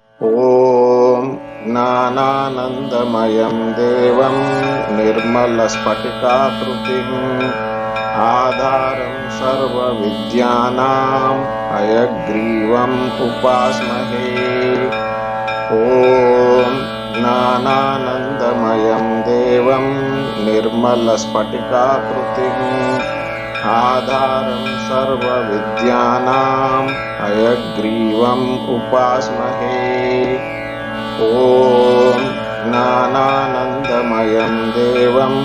ॐ ज्ञानानन्दमयं देवं निर्मलस्फटिकाकृतिम् आधारं सर्वविद्यानां हयग्रीवम् उपास्महे। ॐ ज्ञानानन्दमयं देवं निर्मलस्फटिकाकृतिम् आधारं सर्वविद्यानां हयग्रीवम् उपास्महे। ॐ ज्ञानानन्दमयं देवं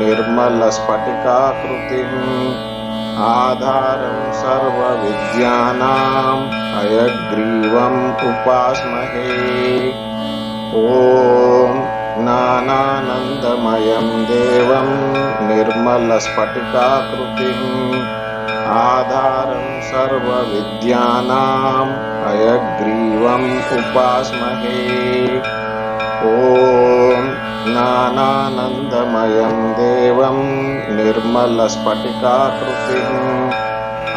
निर्मलस्फटिकाकृतिम् आधारं सर्वविद्यानां हयग्रीवम् उपास्महे। ॐ ज्ञानानन्दमयं देवं निर्मलस्फटिकाकृतिम् आधारं सर्वविद्यानां हयग्रीवम् उपास्महे। ॐ ज्ञानानन्दमयं देवं निर्मलस्फटिकाकृतिम्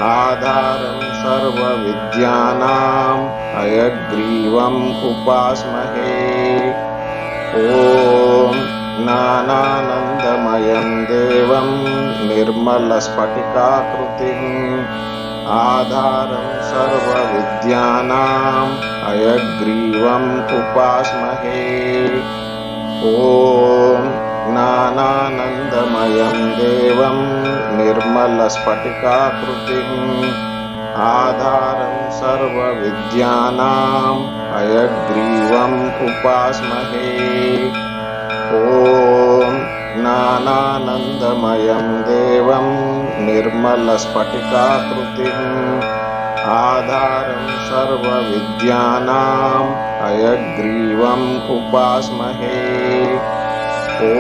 आधारं सर्वविद्यानां हयग्रीवम् उपास्महे। ॐ ज्ञानानन्दमयं देवं निर्मलस्फटिकाकृतिम् आधारं सर्वविद्यानां हयग्रीवम् उपास्महे। ॐ ज्ञानानन्दमयं देवं निर्मलस्फटिकाकृतिम् आधारं सर्वविद्यानां हयग्रीवम् उपास्महे। ॐ ज्ञानानन्दमयं देवं निर्मलस्फटिकाकृतिम् आधारं सर्वविद्यानां हयग्रीवम् उपास्महे। ॐ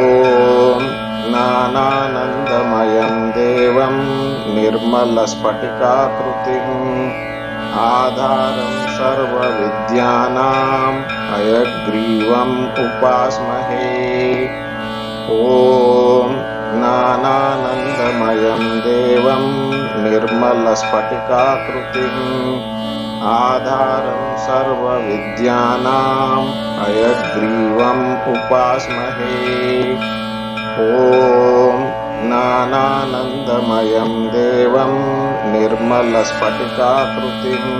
ज्ञानानन्दमयं देवं निर्मलस्फटिकाकृतिम् आधारं सर्वविद्यानां हयग्रीवम् उपास्महे। ॐ ज्ञानानन्दमयं देवं निर्मलस्फटिकाकृतिम् आधारं सर्वविद्यानां हयग्रीवम् उपास्महे। ॐ ज्ञानानन्दमयं देवं निर्मलस्फटिकाकृतिम्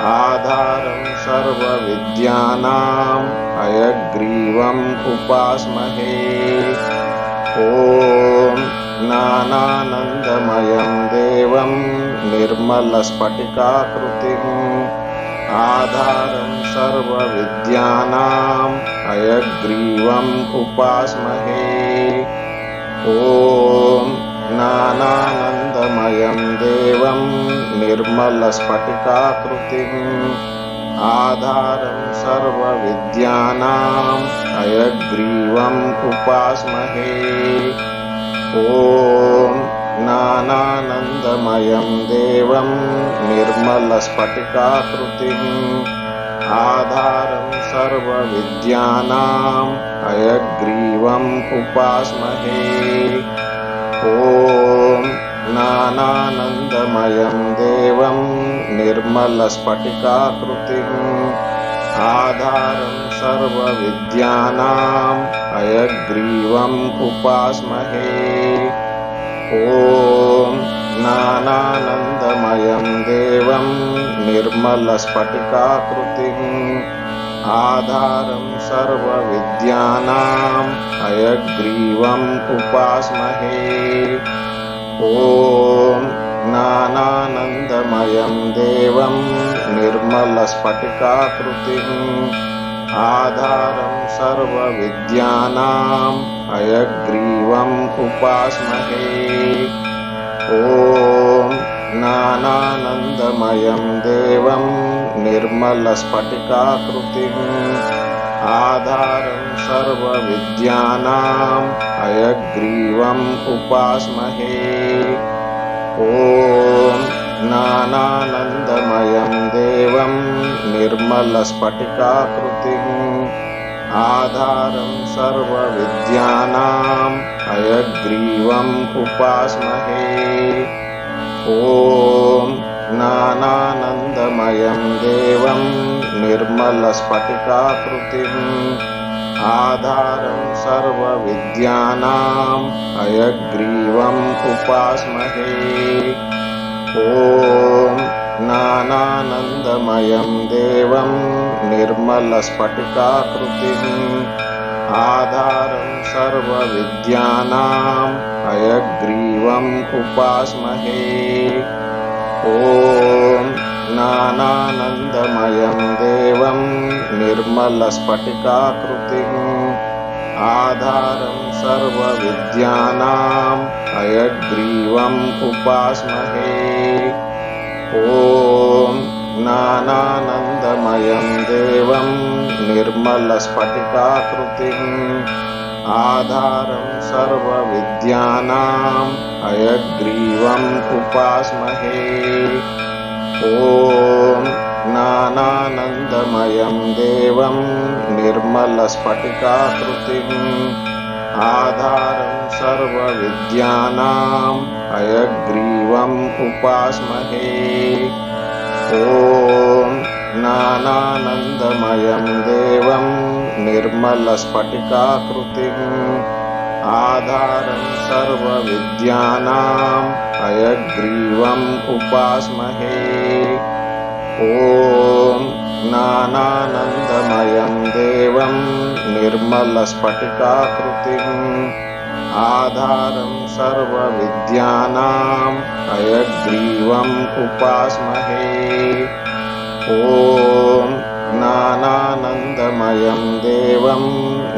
आधारं सर्वविद्यानां हयग्रीवम् उपास्महे। ॐ ज्ञानानन्दमयं देवं निर्मलस्फटिकाकृतिम् आधारं सर्वविद्यानां हयग्रीवम् उपास्महे। ॐ ज्ञानानन्दमयं देवं निर्मलस्फटिकाकृतिम् आधारं सर्वविद्यानां हयग्रीवम् उपास्महे। ॐ ज्ञानानन्दमयं देवं निर्मलस्फटिकाकृतिम् आधारं सर्वविद्यानां हयग्रीवम् उपास्महे। ॐ ज्ञानानन्दमयं देवं निर्मलस्फटिकाकृतिम् आधारं सर्वविद्यानां हयग्रीवम् उपास्महे। ॐ ज्ञानानन्दमयं देवं निर्मलस्फटिकाकृतिम् आधारं सर्वविद्यानां हयग्रीवम् उपास्महे। ॐ ज्ञानानन्दमयं देवं निर्मलस्फटिकाकृतिम् आधारं सर्वविद्यानां हयग्रीवम् उपास्महे। ॐ ज्ञानानन्दमयं देवं निर्मलस्फटिकाकृतिम् आधारं सर्वविद्यानां हयग्रीवम् उपास्महे। ॐ ज्ञानानन्दमयं देवं निर्मलस्फटिकाकृतिम् आधारं सर्वविद्यानां हयग्रीवम् उपास्महे। ॐ ज्ञानानन्दमयं देवं निर्मलस्फटिकाकृतिम् आधारं सर्वविद्यानां हयग्रीवम् उपास्महे। ॐ ज्ञानानन्दमयं देवं निर्मलस्फटिकाकृतिम् आधारं सर्वविद्यानां हयग्रीवम् उपास्महे। ॐ ज्ञानानन्दमयं देवं निर्मलस्फटिकाकृतिम् आधारं सर्वविद्यानां हयग्रीवम् उपास्महे। ॐ ज्ञानानन्दमयं देवं निर्मलस्फटिकाकृतिम् आधारं सर्वविद्यानां हयग्रीवम् उपास्महे। ॐ ज्ञानानन्दमयं देवं निर्मलस्फटिकाकृतिम् आधारं सर्वविद्यानां हयग्रीवम् उपास्महे। ॐ ज्ञानानन्दमयं देवं निर्मलस्फटिकाकृतिम् आधारं सर्वविद्यानां हयग्रीवम् उपास्महे। ॐ ज्ञानानन्दमयं देवं निर्मलस्फटिकाकृतिम् आधारं सर्वविद्यानां हयग्रीवम् उपास्महे। ॐ ज्ञानानन्दमयं देवं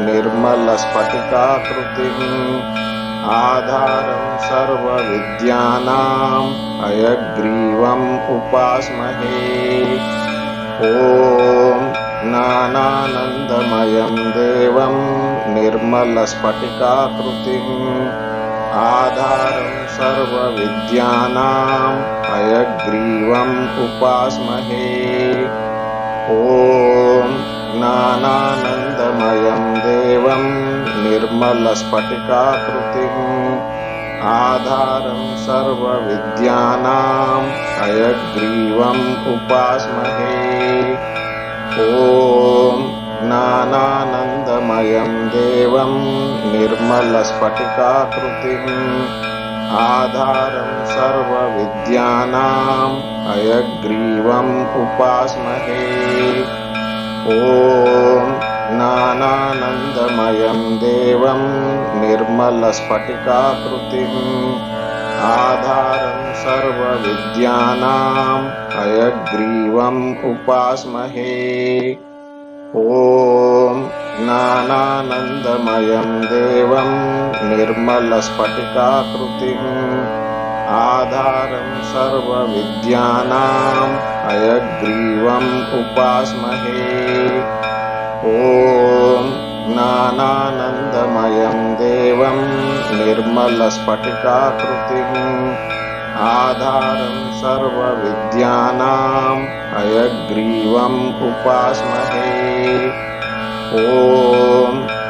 निर्मलस्फटिकाकृतिम् आधारं सर्वविद्यानां हयग्रीवम् उपास्महे। ॐ ज्ञानानन्दमयं देवं निर्मलस्फटिकाकृतिम् आधारं सर्वविद्यानां हयग्रीवम् उपास्महे। ॐ ज्ञानानन्दमयं देवं निर्मलस्फटिकाकृतिम् आधारं सर्वविद्यानां हयग्रीवम् उपास्महे। ॐ ज्ञानानन्दमयं देवं निर्मलस्फटिकाकृतिम् आधारं सर्वविद्यानां हयग्रीवम् उपास्महे। ॐ ज्ञानानन्दमयं देवं निर्मलस्फटिकाकृतिम् आधारं सर्वविद्यानां हयग्रीवम् उपास्महे। ॐ ज्ञानानन्दमयं देवं निर्मलस्फटिकाकृतिम् आधारं सर्वविद्यानां हयग्रीवम् उपास्महे। ॐ ज्ञानानन्दमयं देवं निर्मलस्फटिकाकृतिम् आधारं सर्वविद्यानां हयग्रीवम् उपास्महे। ॐ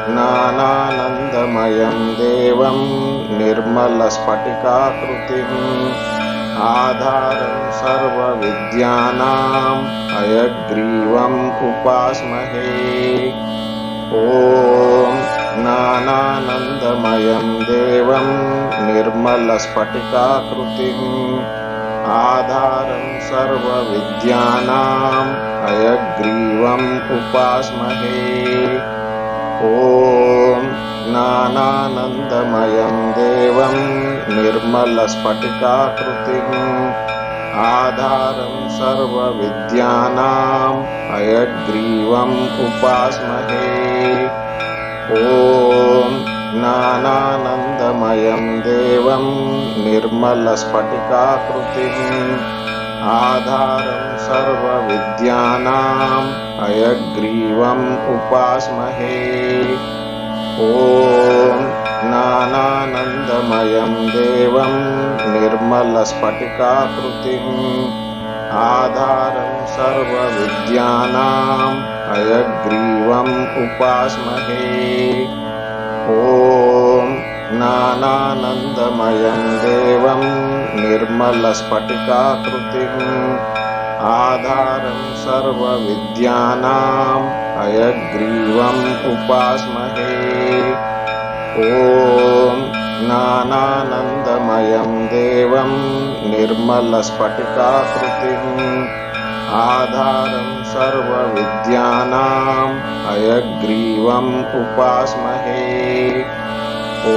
ज्ञानानन्दमयं देवं निर्मलस्फटिकाकृतिम् आधारं सर्वविद्यानां हयग्रीवम् उपास्महे। ॐ ज्ञानानन्दमयं देवं निर्मलस्फटिकाकृतिम् आधारं सर्वविद्यानां हयग्रीवम् उपास्महे। ॐ ज्ञानानन्दमयं देवं निर्मलस्फटिकाकृतिम् आधारं सर्वविद्यानां हयग्रीवम् उपास्महे। ॐ ज्ञानानन्दमयं देवं निर्मलस्फटिकाकृतिम् आधारं सर्वविद्यानां हयग्रीवम् उपास्महे। ॐ ज्ञानानन्दमयं देवं निर्मलस्फटिकाकृतिम् आधारं सर्वविद्यानां हयग्रीवम् उपास्महे। ॐ ज्ञानानन्दमयं देवं निर्मलस्फटिकाकृतिम् आधारं सर्वविद्यानां हयग्रीवम् उपास्महे। ॐ ज्ञानानन्दमयं देवं निर्मलस्फटिकाकृतिम् आधारं सर्वविद्यानां हयग्रीवम् उपास्महे। ॐ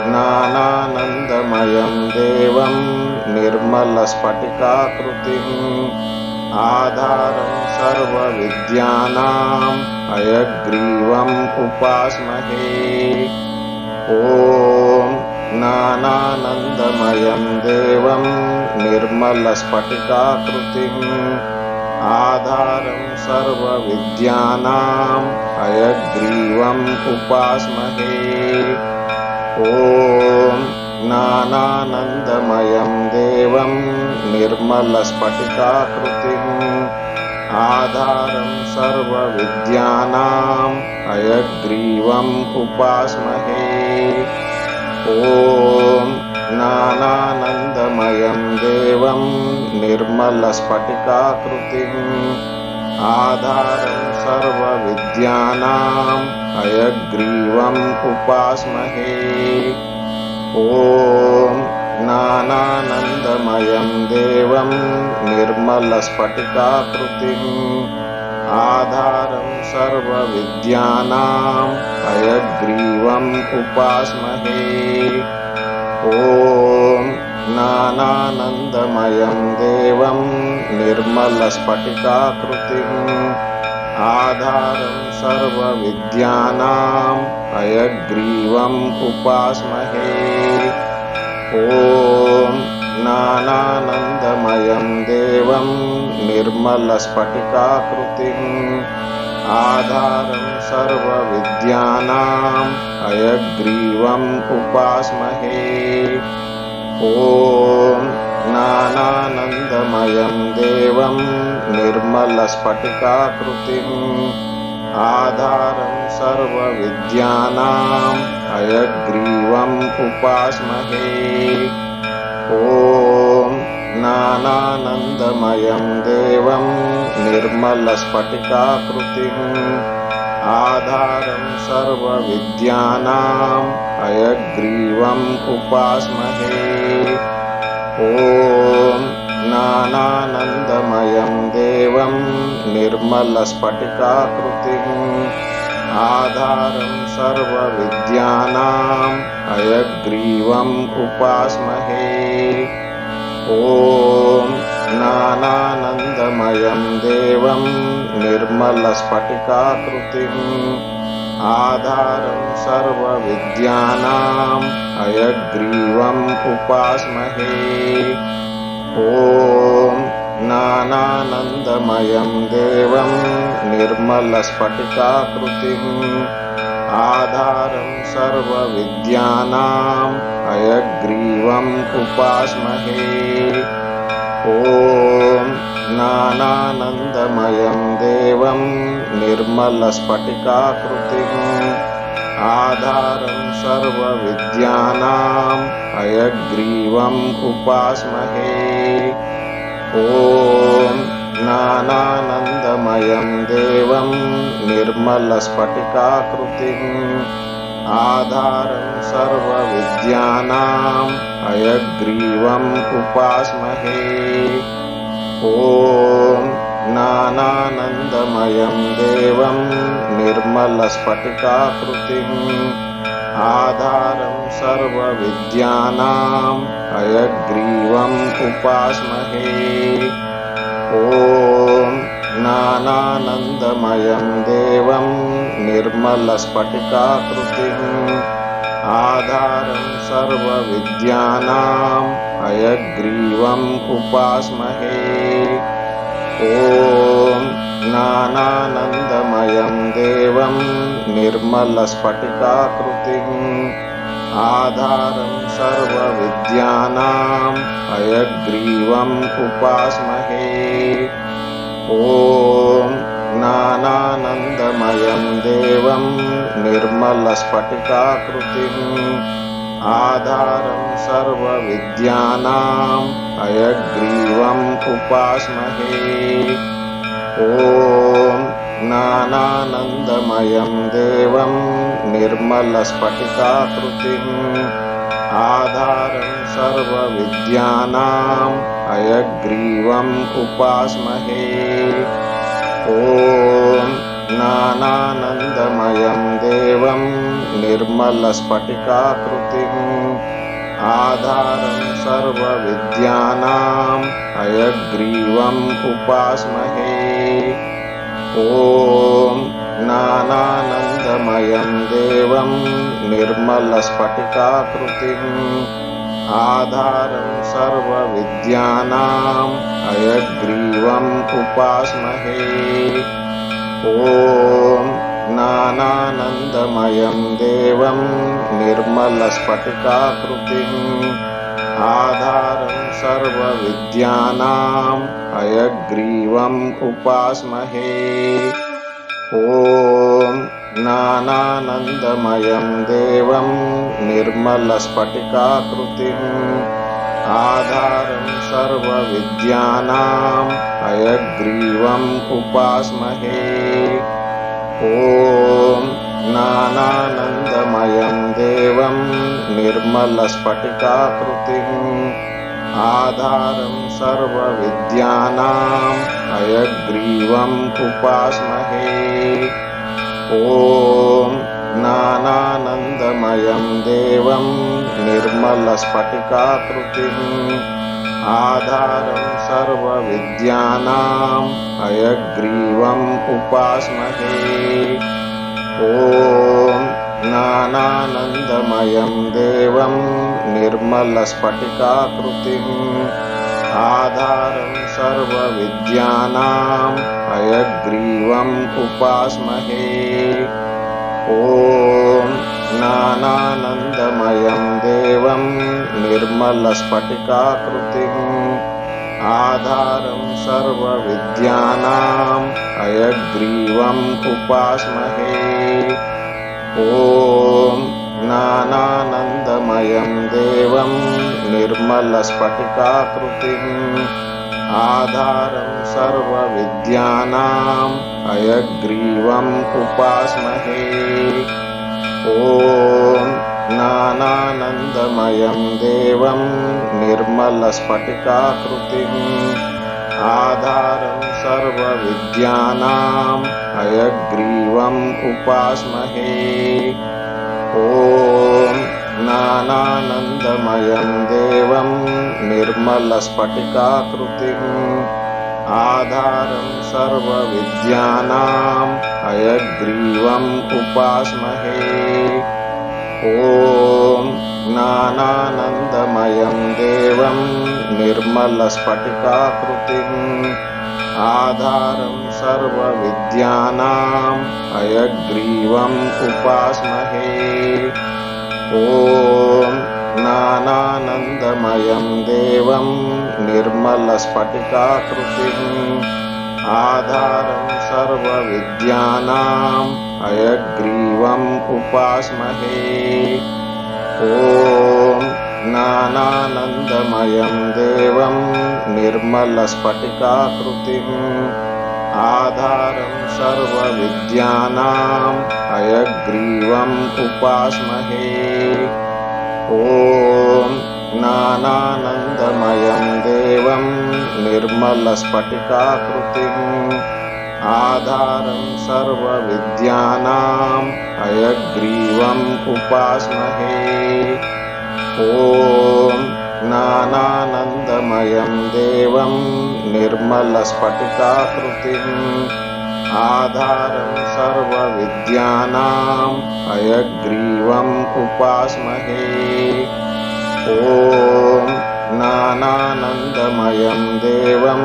ज्ञानानन्दमयं देवं निर्मलस्फटिकाकृतिम् आधारं सर्वविद्यानां हयग्रीवम् उपास्महे। ॐ ज्ञानानन्दमयं देवं निर्मलस्फटिकाकृतिम् आधारं सर्वविद्यानां हयग्रीवम् उपास्महे। ॐ ज्ञानानन्दमयं देवं निर्मलस्फटिकाकृतिम् आधारं सर्वविद्यानां हयग्रीवम् उपास्महे। ॐ ज्ञानानन्दमयं देवं निर्मलस्फटिकाकृतिम् आधारं सर्वविद्यानां हयग्रीवम् उपास्महे। ॐ ज्ञानानन्दमयं देवं निर्मलस्फटिकाकृतिम् आधारं सर्वविद्यानां हयग्रीवम् उपास्महे। ॐ ज्ञानानन्दमयं देवं निर्मलस्फटिकाकृतिम् आधारं सर्वविद्यानां हयग्रीवम् उपास्महे। ॐ ज्ञानानन्दमयं देवं निर्मलस्फटिकाकृतिम् आधारं सर्वविद्यानां हयग्रीवम् उपास्महे। ॐ ज्ञानानन्दमयं देवं निर्मलस्फटिकाकृतिम् आधारं सर्वविद्यानां हयग्रीवम् उपास्महे। ॐ ज्ञानानन्दमयं देवं निर्मलस्फटिकाकृतिम् आधारं सर्वविद्यानां हयग्रीवम् उपास्महे। ॐ ज्ञानानन्दमयं देवं निर्मलस्फटिकाकृतिम् आधारं सर्वविद्यानां हयग्रीवम् उपास्महे। ॐ ज्ञानानन्दमयं देवं निर्मलस्फटिकाकृतिम् आधारं सर्वविद्यानां हयग्रीवम् उपास्महे। ॐ ज्ञानानन्दमयं देवं निर्मलस्फटिकाकृतिम् आधारं सर्वविद्यानां हयग्रीवम् उपास्महे। ॐ ज्ञानानन्दमयं देवं निर्मलस्फटिकाकृतिम् आधारं सर्वविद्यानां हयग्रीवम् उपास्महे। ॐ ज्ञानानन्दमयं देवं निर्मलस्फटिकाकृतिम् आधारं सर्वविद्यानां हयग्रीवम् उपास्महे। ॐ ज्ञानानन्दमयं देवं निर्मलस्फटिकाकृतिम् आधारं सर्वविद्यानां हयग्रीवम् उपास्महे। ॐ ज्ञानानन्दमयं देवं निर्मलस्फटिकाकृतिम् आधारं सर्वविद्यानां हयग्रीवम् उपास्महे। ॐ ज्ञानानन्दमयं देवं निर्मलस्फटिकाकृतिम् आधारं सर्वविद्यानां हयग्रीवम् उपास्महे। ॐ ज्ञानानन्दमयं देवं निर्मलस्फटिकाकृतिम् आधारं सर्वविद्यानां हयग्रीवम् उपास्महे। ॐ ज्ञानानन्दमयं देवं निर्मलस्फटिकाकृतिम् आधारं सर्वविद्यानां हयग्रीवम् उपास्महे। ॐ ज्ञानानन्दमयं देवं निर्मलस्फटिकाकृतिम् आधारं सर्वविद्यानां हयग्रीवम् उपास्महे। ॐ ज्ञानानन्दमयं देवं निर्मलस्फटिकाकृतिम् आधारं सर्वविद्यानां हयग्रीवम् उपास्महे। ॐ ज्ञानानन्दमयं देवं निर्मलस्फटिकाकृतिम् आधारं सर्वविद्यानां हयग्रीवम् उपास्महे। ॐ ज्ञानानन्दमयं देवं निर्मलस्फटिकाकृतिम् आधारं सर्वविद्यानां हयग्रीवम् उपास्महे। ॐ ज्ञानानन्दमयं देवं निर्मलस्फटिकाकृतिम् आधारं सर्वविद्यानां हयग्रीवम् उपास्महे। ॐ ज्ञानानन्दमयं देवं निर्मलस्फटिकाकृतिम् आधारं सर्वविद्यानां हयग्रीवम् उपास्महे। ॐ ज्ञानानन्दमयं देवं निर्मलस्फटिकाकृतिम् आधारं सर्वविद्यानां हयग्रीवम् उपास्महे। ॐ ज्ञानानन्दमयं देवं निर्मलस्फटिकाकृतिम् आधारं सर्वविद्यानां हयग्रीवम् उपास्महे। ॐ ज्ञानानन्दमयं देवं निर्मलस्फटिकाकृतिम् आधारं सर्वविद्यानां हयग्रीवम् उपास्महे। ॐ ज्ञानानन्दमयं देवं निर्मलस्फटिकाकृतिम् आधारं सर्वविद्यानां हयग्रीवम् उपास्महे। ॐ ज्ञानानन्दमयं देवं निर्मलस्फटिकाकृतिम् आधारं सर्वविद्यानां हयग्रीवम् उपास्महे। ॐ ज्ञानानन्दमयं देवं निर्मलस्फटिकाकृतिम् आधारं सर्वविद्यानां हयग्रीवम् उपास्महे। ॐ ज्ञानानन्दमयं देवं निर्मलस्फटिकाकृतिम् आधारं सर्वविद्यानां हयग्रीवम् उपास्महे। ॐ ज्ञानानन्दमयं देवं निर्मलस्फटिकाकृतिम् आधारं सर्वविद्यानां हयग्रीवम् उपास्महे। ॐ ज्ञानानन्दमयं देवं निर्मलस्फटिकाकृतिम् आधारं सर्वविद्यानां हयग्रीवम् उपास्महे। ॐ ज्ञानानन्दमयं देवं निर्मलस्फटिकाकृतिम् आधारं सर्वविद्यानां हयग्रीवम् उपास्महे। ॐ ज्ञानानन्दमयं देवं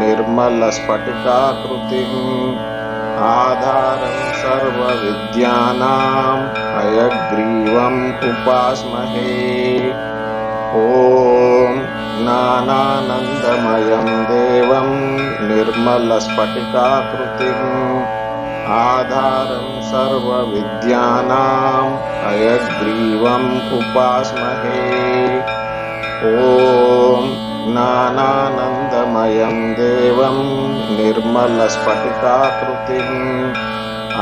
निर्मलस्फटिकाकृतिम् आधारं सर्वविद्यानां हयग्रीवम् उपास्महे। ॐ ज्ञानानन्दमयं देवं निर्मलस्फटिकाकृतिम् आधारं सर्वविद्यानां हयग्रीवम् उपास्महे। ॐ ज्ञानानन्दमयं देवं निर्मलस्फटिकाकृतिम्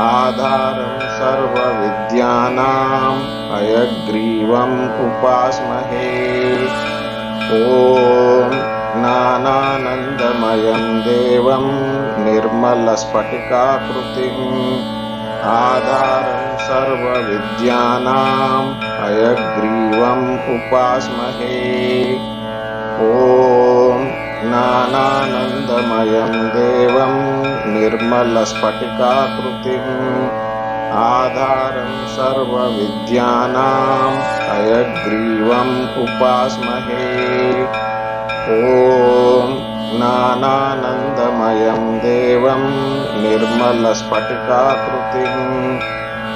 आधारं सर्वविद्यानां हयग्रीवम् उपास्महे। ॐ ज्ञानानन्दमयं देवं निर्मलस्फटिकाकृतिम् आधारं सर्वविद्यानां हयग्रीवम् उपास्महे। ॐ ज्ञानानन्दमयं देवं निर्मलस्फटिकाकृतिम् आधारं सर्वविद्यानां हयग्रीवम् उपास्महे। ॐ ज्ञानानन्दमयं देवं निर्मलस्फटिकाकृतिम्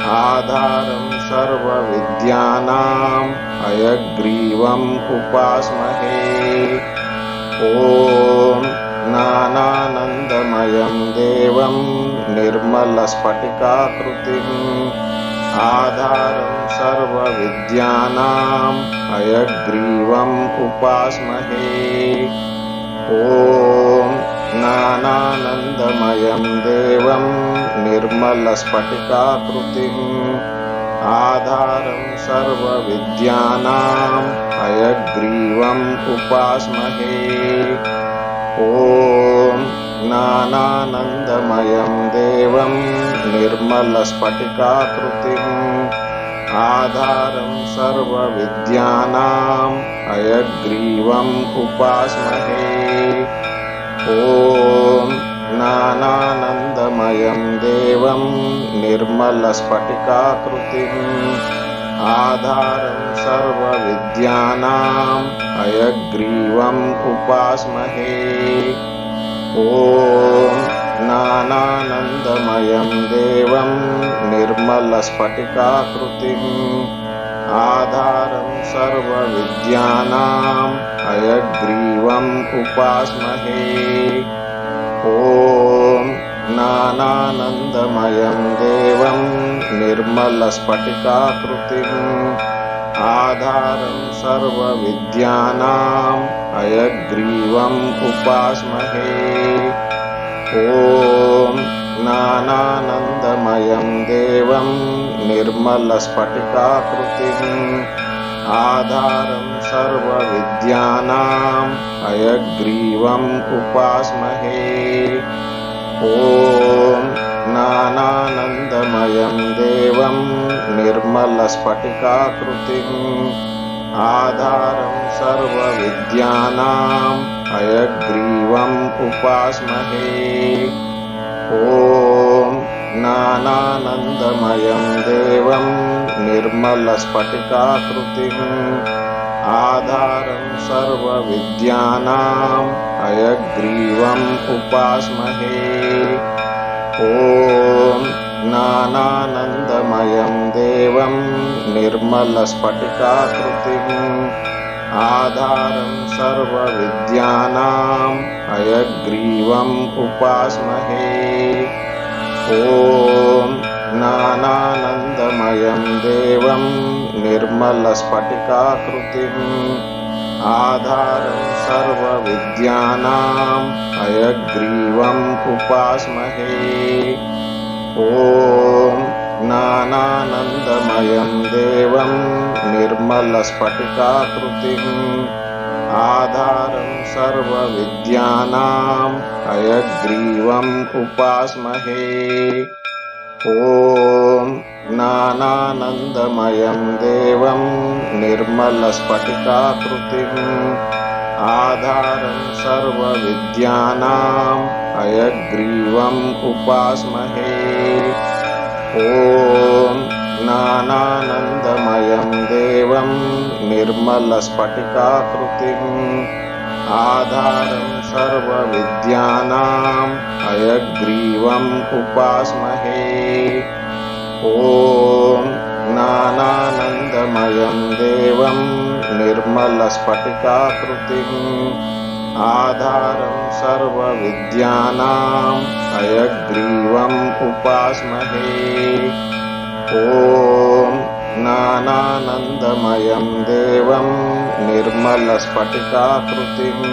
आधारं सर्वविद्यानां हयग्रीवम् उपास्महे। ॐ ज्ञानानन्दमयं देवं निर्मलस्फटिकाकृतिम् आधारं सर्वविद्यानां हयग्रीवम् उपास्महे। ॐ ज्ञानानन्दमयं देवं निर्मलस्फटिकाकृतिम् आधारं सर्वविद्यानां हयग्रीवम् उपास्महे। ॐ ज्ञानानन्दमयं देवं निर्मलस्फटिकाकृतिम् आधारं सर्वविद्यानां हयग्रीवम् उपास्महे। ॐ ज्ञानानन्दमयं देवं निर्मलस्फटिकाकृतिम् आधारं सर्वविद्यानां हयग्रीवम् उपास्महे। ॐ ज्ञानानन्दमयं देवं निर्मलस्फटिकाकृतिम् आधारं सर्वविद्यानां हयग्रीवम् उपास्महे। ॐ ज्ञानानन्दमयं देवं निर्मलस्फटिकाकृतिम् आधारं सर्वविद्यानां हयग्रीवम् उपास्महे। ॐ ज्ञानानन्दमयं देवं निर्मलस्फटिकाकृतिम् आधारं सर्वविद्यानां हयग्रीवम् उपास्महे। ॐ ज्ञानानन्दमयं देवं निर्मलस्फटिकाकृतिम् आधारं सर्वविद्यानां हयग्रीवम् उपास्महे। ॐ ज्ञानानन्दमयं देवं निर्मलस्फटिकाकृतिम् आधारं सर्वविद्यानां हयग्रीवम् उपास्महे। ॐ ज्ञानानन्दमयं देवं निर्मलस्फटिकाकृतिम् आधारं सर्वविद्यानां हयग्रीवम् उपास्महे। ॐ ज्ञानानन्दमयं देवं निर्मलस्फटिकाकृतिम् आधारं सर्वविद्यानां हयग्रीवम् उपास्महे। ॐ ज्ञानानन्दमयं देवं निर्मलस्फटिकाकृतिम् आधारं सर्वविद्यानां हयग्रीवम् उपास्महे। ॐ ज्ञानानन्दमयं देवं निर्मलस्फटिकाकृतिम् आधारं सर्वविद्यानां हयग्रीवम् उपास्महे। ॐ ज्ञानानन्दमयं देवं निर्मलस्फटिकाकृतिम् आधारं सर्वविद्यानां हयग्रीवम् उपास्महे। ॐ ज्ञानानन्दमयं देवं निर्मलस्फटिकाकृतिम् आधारं सर्वविद्यानां हयग्रीवम् उपास्महे। ॐ ज्ञानानन्दमयं देवं निर्मलस्फटिकाकृतिम्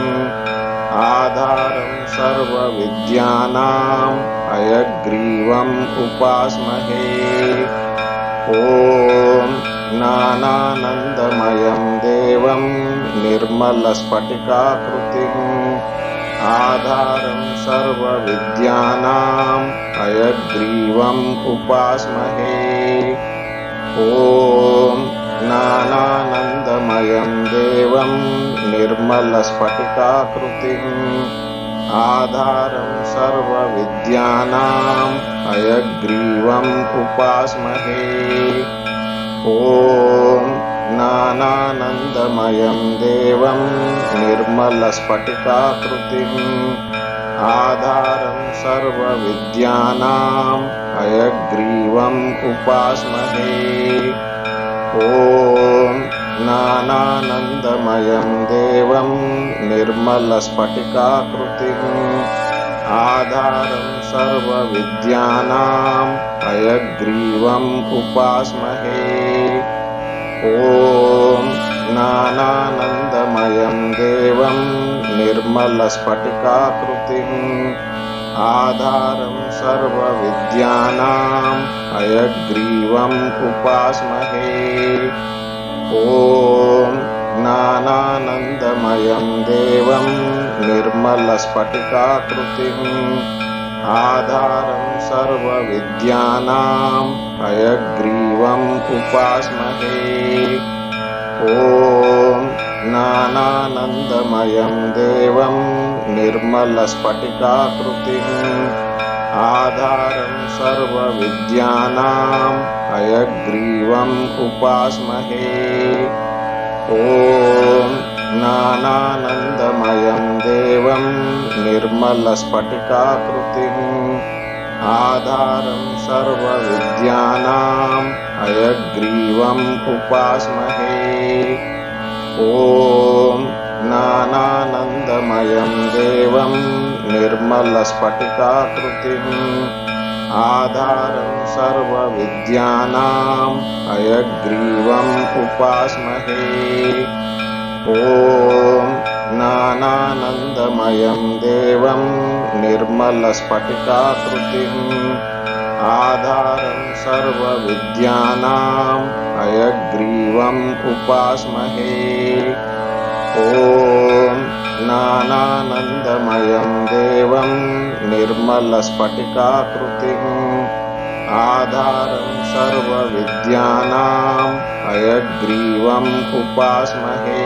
आधारं सर्वविद्यानां हयग्रीवम् उपास्महे। ॐ ज्ञानानन्दमयं देवं निर्मलस्फटिकाकृतिम् आधारं सर्वविद्यानां हयग्रीवम् उपास्महे। ॐ ज्ञानानन्दमयं देवं निर्मलस्फटिकाकृतिम् आधारं सर्वविद्यानां हयग्रीवम् उपास्महे। ॐ ज्ञानानन्दमयं देवं निर्मलस्फटिकाकृतिम् आधारं सर्वविद्यानां हयग्रीवम् उपास्महे। ॐ ज्ञानानन्दमयं देवं निर्मलस्फटिकाकृतिम् आधारं सर्वविद्यानां हयग्रीवम् उपास्महे। ॐ ज्ञानानन्दमयं देवं निर्मलस्फटिकाकृतिम् आधारं सर्वविद्यानां हयग्रीवम् उपास्महे। ॐ ज्ञानानन्दमयं देवं निर्मलस्फटिकाकृतिम् आधारं सर्वविद्यानां हयग्रीवम् उपास्महे। ॐ ज्ञानानन्दमयं देवं निर्मलस्फटिकाकृतिम् आधारं सर्वविद्यानां हयग्रीवम् उपास्महे। ॐ ज्ञानानन्दमयं देवं निर्मलस्फटिकाकृतिम् आधारं सर्वविद्यानां हयग्रीवम् उपास्महे। ॐ ज्ञानानन्दमयं देवं निर्मलस्फटिकाकृतिम् आधारं सर्वविद्यानां हयग्रीवम् उपास्महे। ॐ ज्ञानानन्दमयं देवं निर्मलस्फटिकाकृतिम् आधारं सर्वविद्यानां हयग्रीवम् उपास्महे। ॐ ज्ञानानन्दमयं देवं निर्मलस्फटिकाकृतिम् आधारं सर्वविद्यानां हयग्रीवम् उपास्महे।